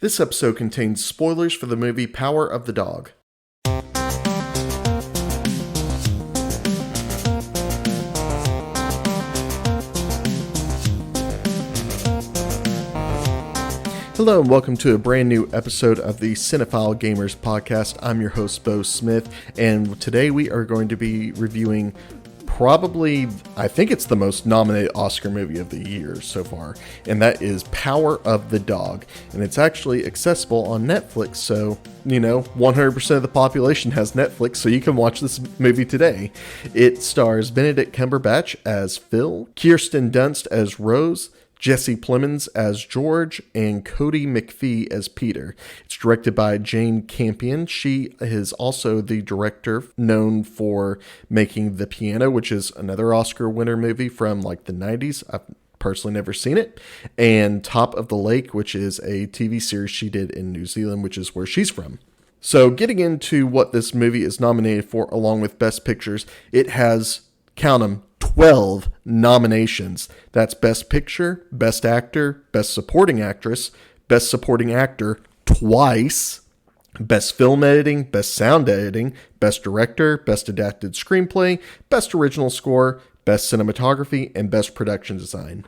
This episode contains spoilers for the movie Power of the Dog. Hello and welcome to a brand new episode of the Cinephile Gamers podcast. I'm your host, Bo Smith, and today we are going to be reviewing probably, I think it's the most nominated Oscar movie of the year so far, and that is Power of the Dog. And it's actually accessible on Netflix, so, 100% of the population has Netflix, so you can watch this movie today. It stars Benedict Cumberbatch as Phil, Kirsten Dunst as Rose, Jesse Plemons as George, and Cody McPhee as Peter. It's directed by Jane Campion. She is also the director known for making The Piano, which is another Oscar winner movie from the 90s. I've personally never seen it. And Top of the Lake, which is a TV series she did in New Zealand, which is where she's from. So getting into what this movie is nominated for, along with Best Pictures, it has, count them, 12 nominations. That's Best Picture, Best Actor, Best Supporting Actress, Best Supporting Actor twice, Best Film Editing, Best Sound Editing, Best Director, Best Adapted Screenplay, Best Original Score, Best Cinematography, and Best Production Design.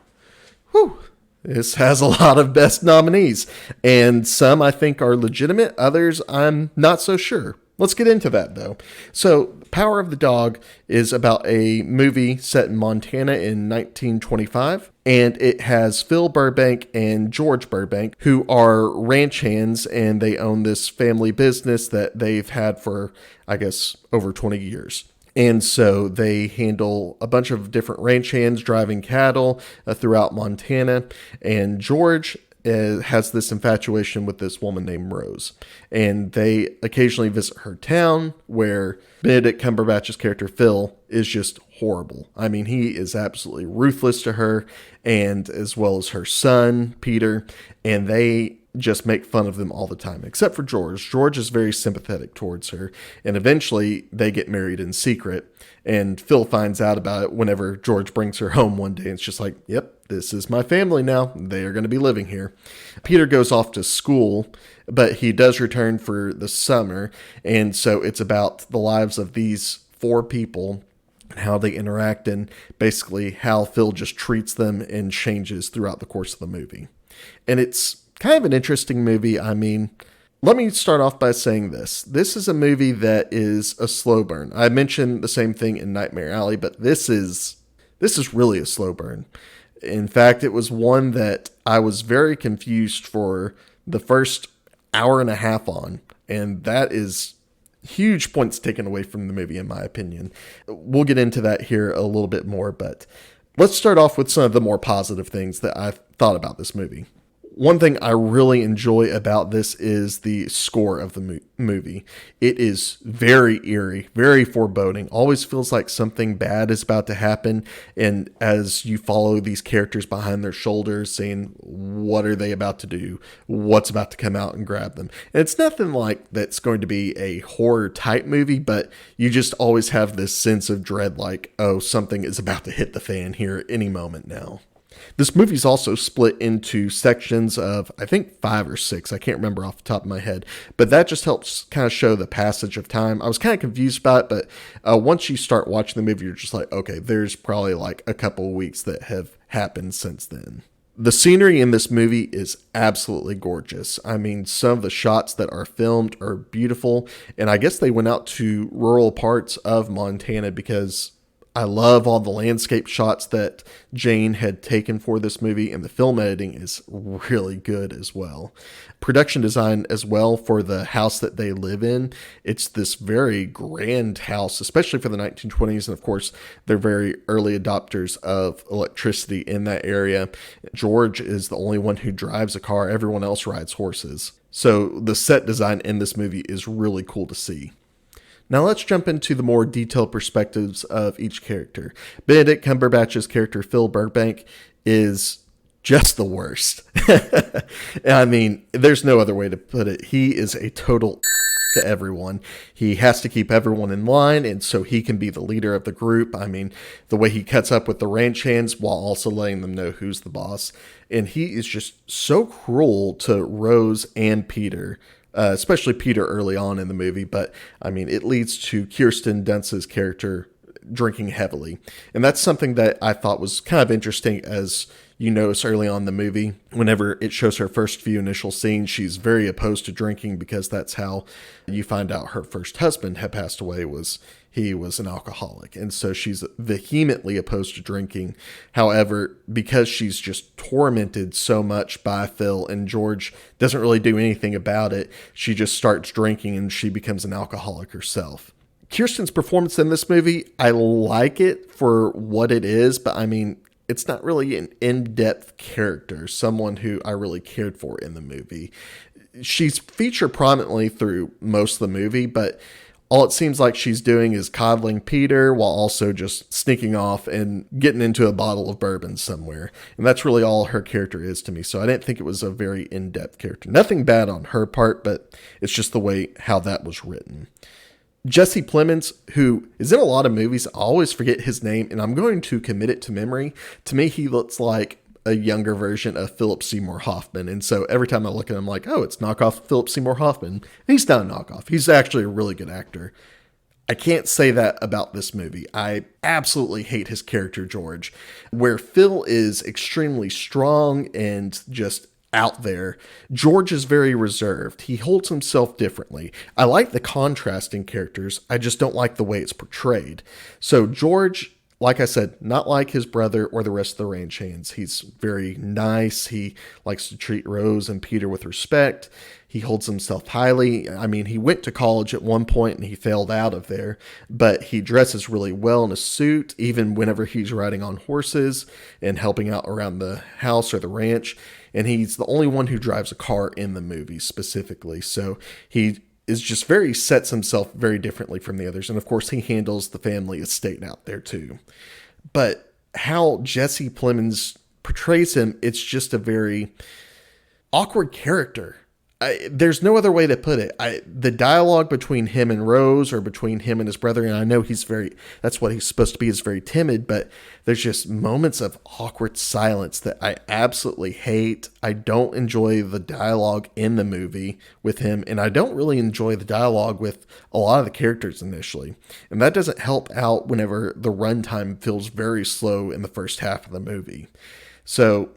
Whew. This has a lot of best nominees, and some I think are legitimate, others I'm not so sure. Let's get into that, though. So, Power of the Dog is about a movie set in Montana in 1925, and it has Phil Burbank and George Burbank, who are ranch hands, and they own this family business that they've had for, I guess, over 20 years. And so they handle a bunch of different ranch hands driving cattle throughout Montana, and George has this infatuation with this woman named Rose. And they occasionally visit her town, where Benedict Cumberbatch's character Phil is just horrible. I mean, he is absolutely ruthless to her, and as well as her son, Peter, and they just make fun of them all the time, except for George. George is very sympathetic towards her, and eventually they get married in secret, and Phil finds out about it whenever George brings her home one day, and it's just like, yep, this is my family now. They are going to be living here. Peter goes off to school, but he does return for the summer, and so it's about the lives of these four people and how they interact, and basically how Phil just treats them and changes throughout the course of the movie. And it's kind of an interesting movie. I mean, let me start off by saying this. This is a movie that is a slow burn. I mentioned the same thing in Nightmare Alley, but this is really a slow burn. In fact, it was one that I was very confused for the first hour and a half on, and that is huge points taken away from the movie, in my opinion. We'll get into that here a little bit more, but let's start off with some of the more positive things that I've thought about this movie. One thing I really enjoy about this is the score of the movie. It is very eerie, very foreboding, always feels like something bad is about to happen. And as you follow these characters behind their shoulders, saying, what are they about to do? What's about to come out and grab them? And it's nothing like that's going to be a horror type movie, but you just always have this sense of dread, like, oh, something is about to hit the fan here at any moment now. This movie's also split into sections of, I think, 5 or 6. I can't remember off the top of my head. But that just helps kind of show the passage of time. I was kind of confused about it, but once you start watching the movie, you're just like, okay, there's probably like a couple of weeks that have happened since then. The scenery in this movie is absolutely gorgeous. I mean, some of the shots that are filmed are beautiful. And I guess they went out to rural parts of Montana because I love all the landscape shots that Jane had taken for this movie, and the film editing is really good as well. Production design as well for the house that they live in. It's this very grand house, especially for the 1920s, and of course, they're very early adopters of electricity in that area. George is the only one who drives a car. Everyone else rides horses. So the set design in this movie is really cool to see. Now let's jump into the more detailed perspectives of each character. Benedict Cumberbatch's character, Phil Burbank, is just the worst. I mean, there's no other way to put it. He is a total to everyone. He has to keep everyone in line, and so he can be the leader of the group. I mean, the way he cuts up with the ranch hands while also letting them know who's the boss. And he is just so cruel to Rose and Peter, especially Peter early on in the movie. But, I mean, it leads to Kirsten Dunst's character drinking heavily. And that's something that I thought was kind of interesting, as you notice early on in the movie. Whenever it shows her first few initial scenes, she's very opposed to drinking, because that's how you find out her first husband had passed away, he was an alcoholic. And so she's vehemently opposed to drinking. However, because she's just tormented so much by Phil, and George doesn't really do anything about it, she just starts drinking and she becomes an alcoholic herself. Kirsten's performance in this movie, I like it for what it is, but I mean, it's not really an in-depth character, someone who I really cared for in the movie. She's featured prominently through most of the movie, but all it seems like she's doing is coddling Peter while also just sneaking off and getting into a bottle of bourbon somewhere. And that's really all her character is to me. So I didn't think it was a very in-depth character. Nothing bad on her part, but it's just the way how that was written. Jesse Plemons, who is in a lot of movies, I always forget his name, and I'm going to commit it to memory. To me, he looks like a younger version of Philip Seymour Hoffman, and so every time I look at him, I'm like, oh, it's knockoff Philip Seymour Hoffman. And he's not a knockoff. He's actually a really good actor. I can't say that about this movie. I absolutely hate his character, George, where Phil is extremely strong and just out there. George is very reserved. He holds himself differently. I like the contrast in characters. I just don't like the way it's portrayed. So George, like I said, not like his brother or the rest of the ranch hands. He's very nice. He likes to treat Rose and Peter with respect. He holds himself highly. I mean, he went to college at one point and he failed out of there, but he dresses really well in a suit, even whenever he's riding on horses and helping out around the house or the ranch. And he's the only one who drives a car in the movie specifically. So he is just sets himself very differently from the others. And of course, he handles the family estate out there too. But how Jesse Plemons portrays him, it's just a very awkward character. There's no other way to put it. The dialogue between him and Rose, or between him and his brother, and I know that's what he's supposed to be, is very timid, but there's just moments of awkward silence that I absolutely hate. I don't enjoy the dialogue in the movie with him, and I don't really enjoy the dialogue with a lot of the characters initially. And that doesn't help out whenever the runtime feels very slow in the first half of the movie. So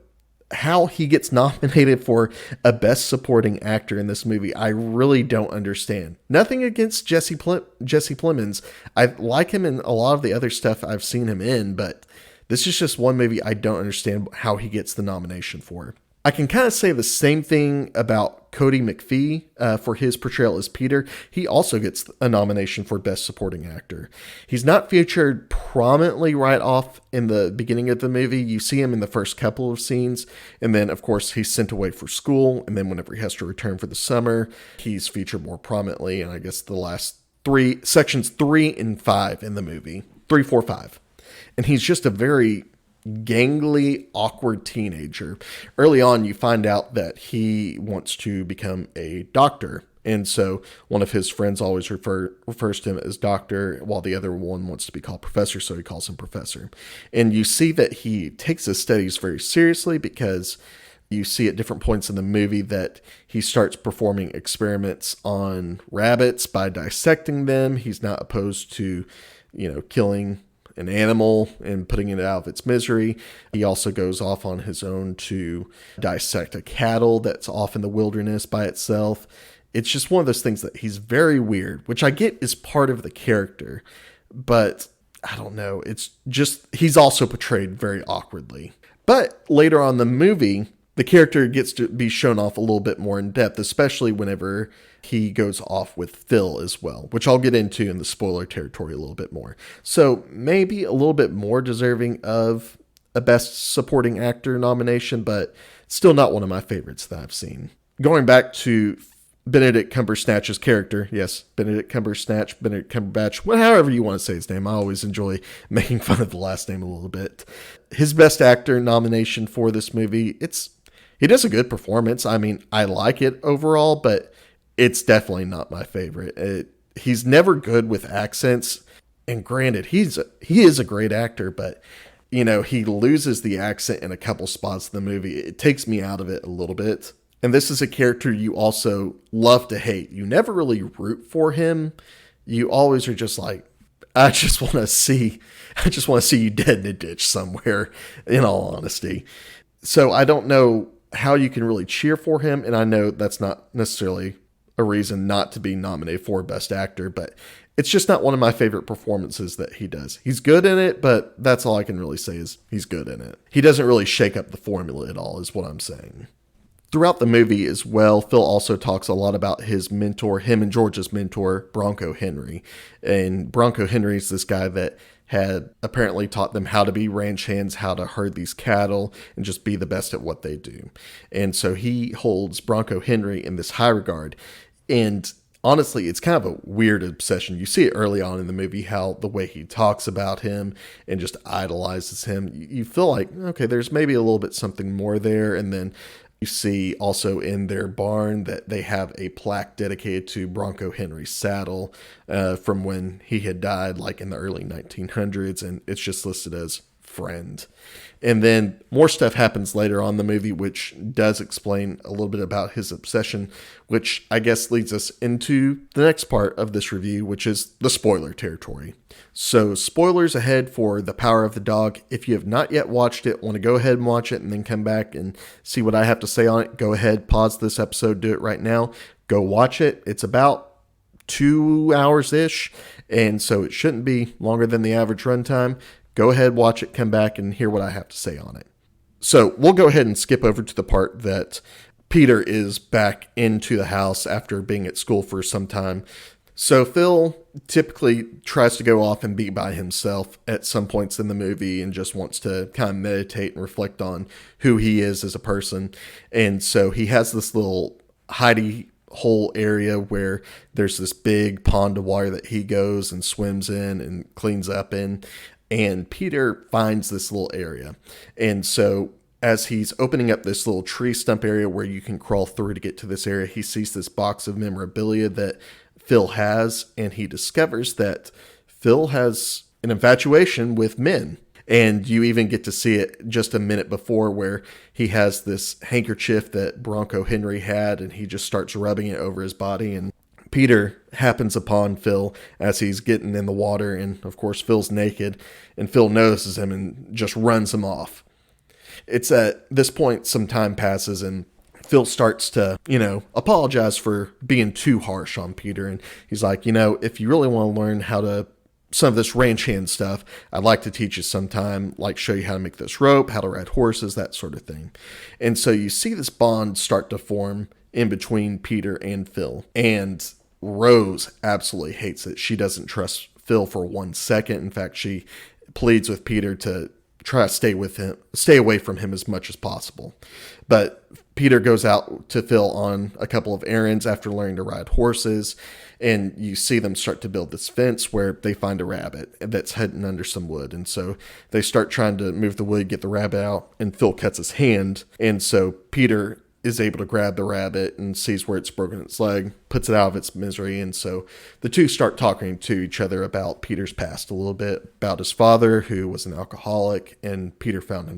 how he gets nominated for a Best Supporting Actor in this movie, I really don't understand. Nothing against Jesse Plemons. I like him in a lot of the other stuff I've seen him in, but this is just one movie I don't understand how he gets the nomination for. I can kind of say the same thing about Cody McPhee for his portrayal as Peter. He also gets a nomination for Best Supporting Actor. He's not featured prominently right off in the beginning of the movie. You see him in the first couple of scenes, and then, of course, he's sent away for school, and then whenever he has to return for the summer, he's featured more prominently, and I guess the last sections 3 and 5 in the movie. 3, 4, 5. And he's just a very gangly, awkward teenager. Early on, you find out that he wants to become a doctor. And so one of his friends always refers to him as doctor, while the other one wants to be called professor, so he calls him professor. And you see that he takes his studies very seriously, because you see at different points in the movie that he starts performing experiments on rabbits by dissecting them. He's not opposed to, killing an animal and putting it out of its misery. He also goes off on his own to dissect a cattle that's off in the wilderness by itself. It's just one of those things that he's very weird, which I get is part of the character, but I don't know. It's just, he's also portrayed very awkwardly. But later on in the movie, the character gets to be shown off a little bit more in depth, especially whenever he goes off with Phil as well, which I'll get into in the spoiler territory a little bit more. So maybe a little bit more deserving of a Best Supporting Actor nomination, but still not one of my favorites that I've seen. Going back to Benedict Cumberbatch's character, yes, Benedict Cumberbatch, however you want to say his name. I always enjoy making fun of the last name a little bit. His Best Actor nomination for this movie, he does a good performance. I mean, I like it overall, but it's definitely not my favorite. He's never good with accents. And granted, he is a great actor, but he loses the accent in a couple spots in the movie. It takes me out of it a little bit. And this is a character you also love to hate. You never really root for him. You always are just like, I just want to see you dead in a ditch somewhere, in all honesty. So I don't know how you can really cheer for him. And I know that's not necessarily a reason not to be nominated for Best Actor, but it's just not one of my favorite performances that he does. He's good in it, but that's all I can really say is he's good in it. He doesn't really shake up the formula at all, is what I'm saying. Throughout the movie as well, Phil also talks a lot about his mentor, him and George's mentor, Bronco Henry. And Bronco Henry's this guy that had apparently taught them how to be ranch hands, how to herd these cattle, and just be the best at what they do. And so he holds Bronco Henry in this high regard. And honestly, it's kind of a weird obsession. You see it early on in the movie, how the way he talks about him and just idolizes him. You feel like, okay, there's maybe a little bit something more there. And then you see also in their barn that they have a plaque dedicated to Bronco Henry's saddle from when he had died, like in the early 1900s. And it's just listed as friend. And then more stuff happens later on in the movie, which does explain a little bit about his obsession, which I guess leads us into the next part of this review, which is the spoiler territory. So spoilers ahead for The Power of the Dog. If you have not yet watched it, want to go ahead and watch it and then come back and see what I have to say on it, go ahead, pause this episode, do it right now. Go watch it. It's about 2 hours-ish, and so it shouldn't be longer than the average runtime. Go ahead, watch it, come back, and hear what I have to say on it. So we'll go ahead and skip over to the part that Peter is back into the house after being at school for some time. So Phil typically tries to go off and be by himself at some points in the movie and just wants to kind of meditate and reflect on who he is as a person. And so he has this little hidey hole area where there's this big pond of water that he goes and swims in and cleans up in. And Peter finds this little area. And so as he's opening up this little tree stump area where you can crawl through to get to this area, he sees this box of memorabilia that Phil has. And he discovers that Phil has an infatuation with men. And you even get to see it just a minute before where he has this handkerchief that Bronco Henry had and he just starts rubbing it over his body. And Peter happens upon Phil as he's getting in the water, and of course Phil's naked, and Phil notices him and just runs him off. It's at this point some time passes, and Phil starts to, apologize for being too harsh on Peter, and he's like, if you really want to learn how to some of this ranch hand stuff, I'd like to teach you sometime, like show you how to make this rope, how to ride horses, that sort of thing. And so you see this bond start to form in between Peter and Phil, and Rose absolutely hates it. She doesn't trust Phil for 1 second. In fact, she pleads with Peter to try to stay away from him as much as possible. But Peter goes out to Phil on a couple of errands after learning to ride horses, and you see them start to build this fence where they find a rabbit that's hidden under some wood. And so they start trying to move the wood, get the rabbit out, and Phil cuts his hand. And so Peter is able to grab the rabbit and sees where it's broken its leg, puts it out of its misery. And so the two start talking to each other about Peter's past a little bit, about his father, who was an alcoholic, and Peter found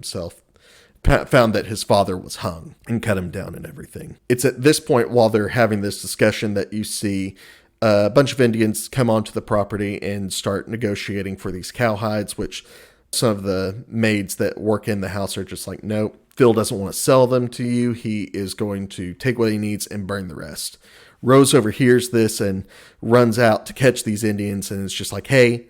that his father was hung and cut him down and everything. It's at this point, while they're having this discussion, that you see a bunch of Indians come onto the property and start negotiating for these cowhides, which some of the maids that work in the house are just like, nope, Phil doesn't want to sell them to you. He is going to take what he needs and burn the rest. Rose overhears this and runs out to catch these Indians, and it's just like, hey,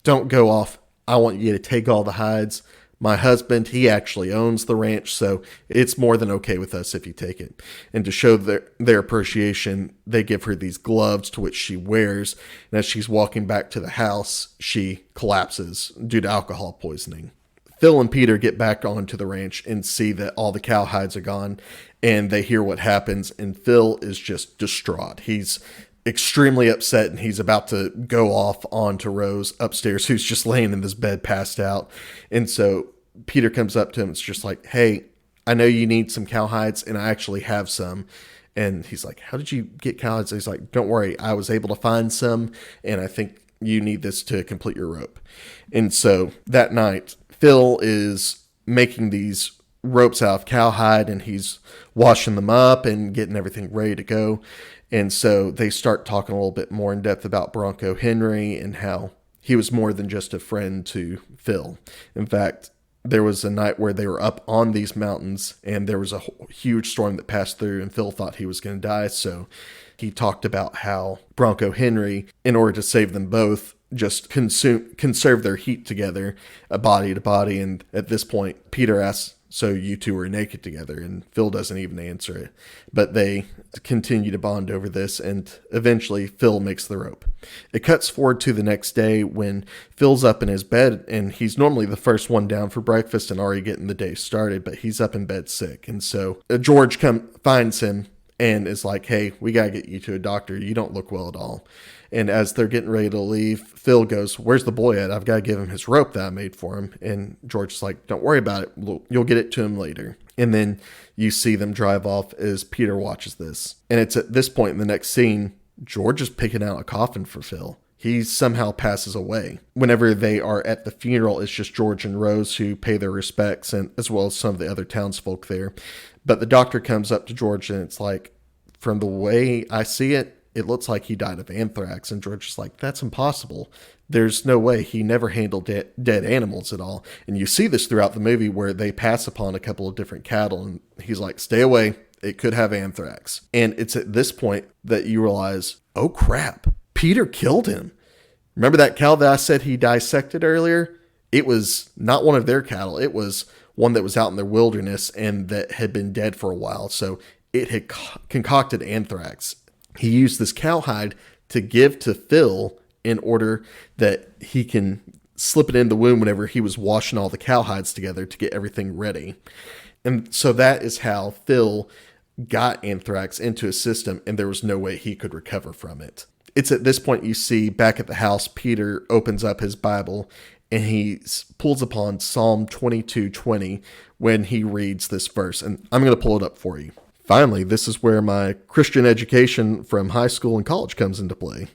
don't go off. I want you to take all the hides. My husband, he actually owns the ranch, so it's more than okay with us if you take it. And to show their appreciation, they give her these gloves to which she wears. And as she's walking back to the house, she collapses due to alcohol poisoning. Phil and Peter get back onto the ranch and see that all the cow hides are gone, and they hear what happens, and Phil is just distraught. He's extremely upset, and he's about to go off onto Rose upstairs, who's just laying in this bed passed out. And so Peter comes up to him. It's just like, hey, I know you need some cow hides, and I actually have some. And he's like, how did you get cowhides? He's like, don't worry, I was able to find some, and I think you need this to complete your rope. And so that night, Phil is making these ropes out of cowhide, and he's washing them up and getting everything ready to go. And so they start talking a little bit more in depth about Bronco Henry and how he was more than just a friend to Phil. In fact, there was a night where they were up on these mountains and there was a huge storm that passed through, and Phil thought he was going to die. So he talked about how Bronco Henry, in order to save them both, just conserve their heat together, body to body. And at this point, Peter asks, so you two are naked together? And Phil doesn't even answer it. But they continue to bond over this, and eventually Phil makes the rope. It cuts forward to the next day when Phil's up in his bed, and he's normally the first one down for breakfast and already getting the day started, but he's up in bed sick. And so George finds him and is like, hey, we got to get you to a doctor. You don't look well at all. And as they're getting ready to leave, Phil goes, where's the boy at? I've got to give him his rope that I made for him. And George is like, don't worry about it. You'll get it to him later. And then you see them drive off as Peter watches this. And it's at this point in the next scene, George is picking out a coffin for Phil. He somehow passes away. Whenever they are at the funeral, it's just George and Rose who pay their respects, and as well as some of the other townsfolk there. But the doctor comes up to George, and it's like, from the way I see it, it looks like he died of anthrax. And George is like, that's impossible. There's no way. He never handled dead animals at all. And you see this throughout the movie where they pass upon a couple of different cattle, and he's like, stay away. It could have anthrax. And it's at this point that you realize, oh crap, Peter killed him. Remember that cow that I said he dissected earlier? It was not one of their cattle. It was one that was out in the wilderness and that had been dead for a while. So it had concocted anthrax. He used this cowhide to give to Phil in order that he can slip it in the wound whenever he was washing all the cowhides together to get everything ready. And so that is how Phil got anthrax into his system, and there was no way he could recover from it. It's at this point you see back at the house, Peter opens up his Bible and he pulls upon Psalm 22:20 when he reads this verse. And I'm going to pull it up for you. Finally, this is where my Christian education from high school and college comes into play.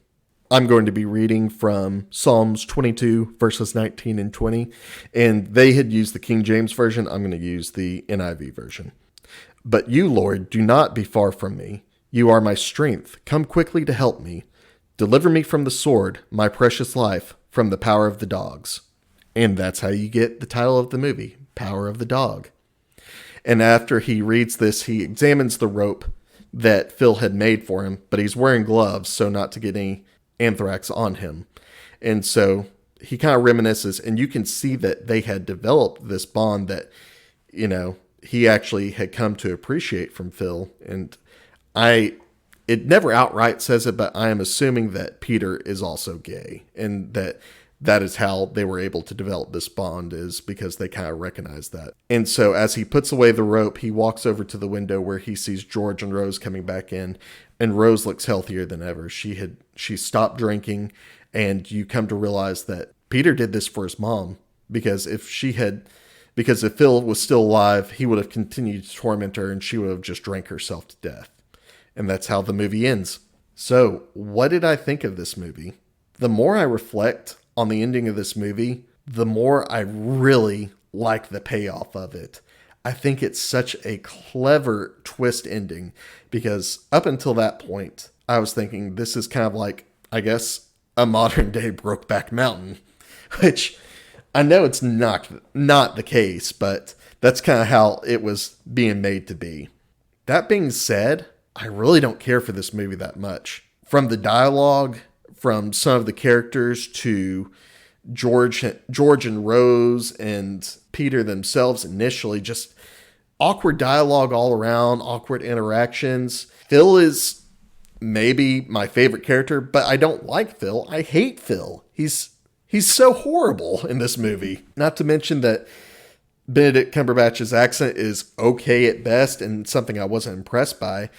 I'm going to be reading from Psalms 22, verses 19 and 20, and they had used the King James Version. I'm going to use the NIV version. But you, Lord, do not be far from me. You are my strength. Come quickly to help me. Deliver me from the sword, my precious life, from the power of the dogs. And that's how you get the title of the movie, Power of the Dog. And after he reads this, he examines the rope that Phil had made for him, but he's wearing gloves, so not to get any anthrax on him. And so he kind of reminisces, and you can see that they had developed this bond that, you know, he actually had come to appreciate from Phil. And it never outright says it, but I am assuming that Peter is also gay, and that is how they were able to develop this bond, is because they kind of recognize that. And so as he puts away the rope, he walks over to the window where he sees George and Rose coming back in, and Rose looks healthier than ever. She stopped drinking, and you come to realize that Peter did this for his mom, because if Phil was still alive, he would have continued to torment her, and she would have just drank herself to death. And that's how the movie ends. So what did I think of this movie? The more I reflect on the ending of this movie, the more I really like the payoff of it. I think it's such a clever twist ending, because up until that point, I was thinking this is kind of like, I guess, a modern day Brokeback Mountain, which I know it's not the case, but that's kind of how it was being made to be. That being said, I really don't care for this movie that much. From the dialogue, from some of the characters, to George and Rose and Peter themselves initially, just awkward dialogue all around, awkward interactions. Phil is maybe my favorite character, but I don't like Phil. I hate Phil. He's so horrible in this movie. Not to mention that Benedict Cumberbatch's accent is okay at best and something I wasn't impressed by.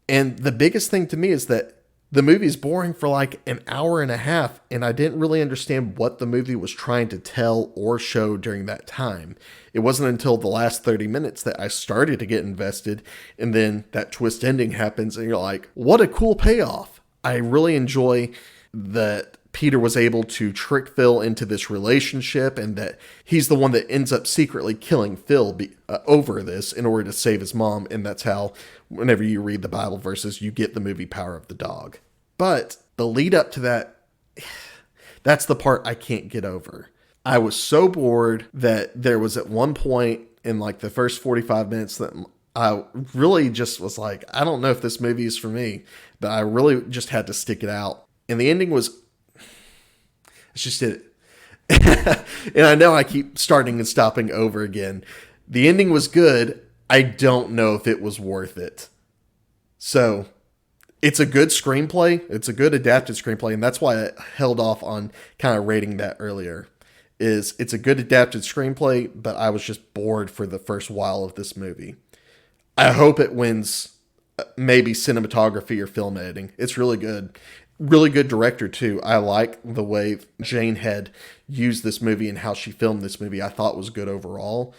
And the biggest thing to me is that The movie's boring for like an hour and a half, and I didn't really understand what the movie was trying to tell or show during that time. It wasn't until the last 30 minutes that I started to get invested, and then that twist ending happens, and you're like, what a cool payoff. I really enjoy that Peter was able to trick Phil into this relationship, and that he's the one that ends up secretly killing Phil over this in order to save his mom. And that's how, whenever you read the Bible verses, you get the movie Power of the Dog. But the lead up to that, that's the part I can't get over. I was so bored that there was at one point in like the first 45 minutes that I really just was like, I don't know if this movie is for me, but I really just had to stick it out. And the ending was, I just did it. And I know I keep starting and stopping over again. The ending was good. I don't know if it was worth it. So it's a good screenplay. It's a good adapted screenplay. And that's why I held off on kind of rating that earlier. It's a good adapted screenplay, but I was just bored for the first while of this movie. I hope it wins maybe cinematography or film editing. It's really good. Really good director too. I like the way Jane had used this movie and how she filmed this movie. I thought was good overall.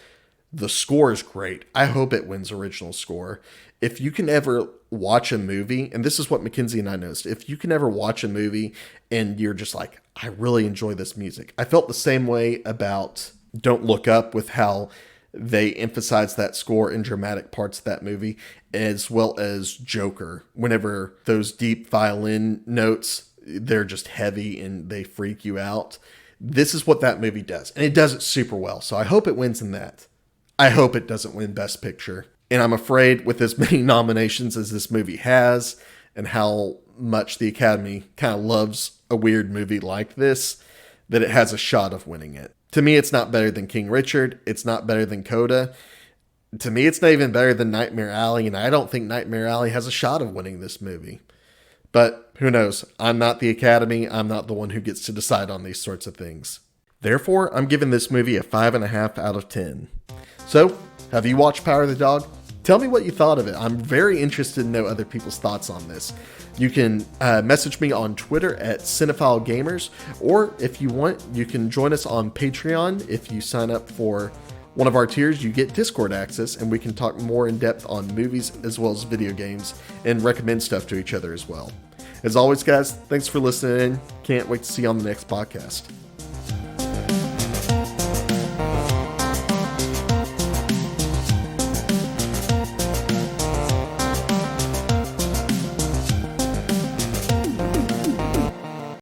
The score is great. I hope it wins original score. If you can ever watch a movie, and this is what Mackenzie and I noticed, if you can ever watch a movie and you're just like, I really enjoy this music. I felt the same way about Don't Look Up, with how they emphasize that score in dramatic parts of that movie, as well as Joker. Whenever those deep violin notes, they're just heavy and they freak you out. This is what that movie does, and it does it super well. So I hope it wins in that. I hope it doesn't win Best Picture. And I'm afraid with as many nominations as this movie has, and how much the Academy kind of loves a weird movie like this, that it has a shot of winning it. To me, it's not better than King Richard. It's not better than Coda. To me, it's not even better than Nightmare Alley, and I don't think Nightmare Alley has a shot of winning this movie. But who knows? I'm not the Academy. I'm not the one who gets to decide on these sorts of things. Therefore, I'm giving this movie a 5.5 out of 10. So, have you watched Power of the Dog? Tell me what you thought of it. I'm very interested to know other people's thoughts on this. You can message me on Twitter at Cinephile Gamers, or if you want, you can join us on Patreon. If you sign up for one of our tiers, you get Discord access, and we can talk more in depth on movies as well as video games and recommend stuff to each other as well. As always, guys, thanks for listening in. Can't wait to see you on the next podcast.